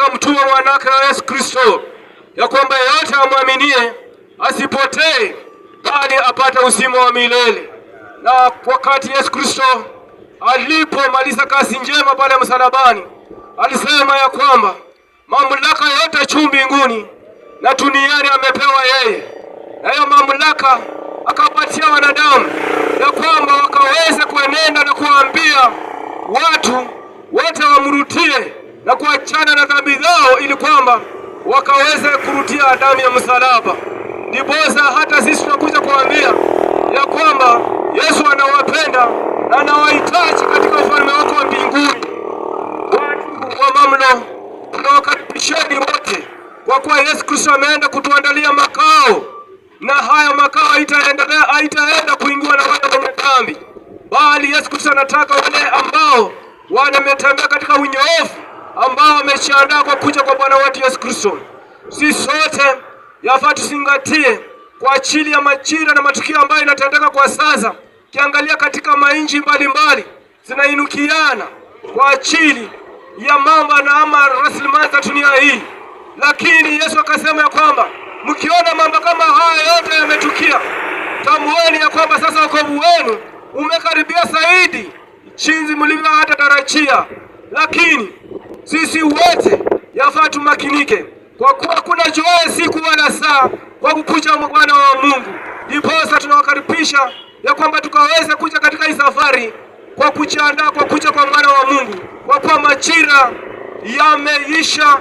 akamtuma mwanake wa Yesu Kristo, ya kwamba yeyote amwaminie asipotee bali apate uzima wa milele. Na wakati Yesu Kristo alipomaliza kazi njema pale msalabani, alisema ya kwamba mamlaka yote juu mbinguni na duniani amepewa yeye, na hiyo mamlaka akapatia wanadamu ya kwamba wakaweze kuenenda na kuambia watu wote wamrudie na kuachana na dhambi zao, ili kwamba wakaweze kurudia damu ya msalaba. Ndiposa hata sisi tunakuja kuambia ya kwamba Yesu anawapenda na anawahitaji katika ufalme wake wa mbinguni. Watu wa Mamlo, tunawakaribisheni wote, kwa kuwa Yesu Kristo ameenda kutuandalia makao, na haya makao haitaenda kuingiwa na wale wenye dhambi, bali Yesu Kristo anataka wale ambao wametembea katika unyoofu, ambao wamejiandaa kwa kuja kwa Bwana wetu Yesu Kristo. Sisi sote yafaa tuzingatie kwa ajili ya majira na matukio ambayo inatendeka kwa sasa. Kiangalia katika mainchi mbalimbali zinainukiana kwa ajili ya mambo na ama rasilimali za dunia hii, lakini Yesu akasema ya kwamba mkiona mambo kama haya yote yametukia, tambueni ya kwamba sasa wokovu wenu umekaribia zaidi jinsi mlivyo hata tarajia. Lakini sisi wote yafaa tumakinike, kwa kuwa kuna juaye siku wala saa kwa kukuja Bwana wa Mungu. Ndiposa tunawakaribisha ya kwamba tukaweze kuja katika hii safari kwa kujiandaa kwa kuja kwa Bwana wa Mungu, kwa kuwa majira yameisha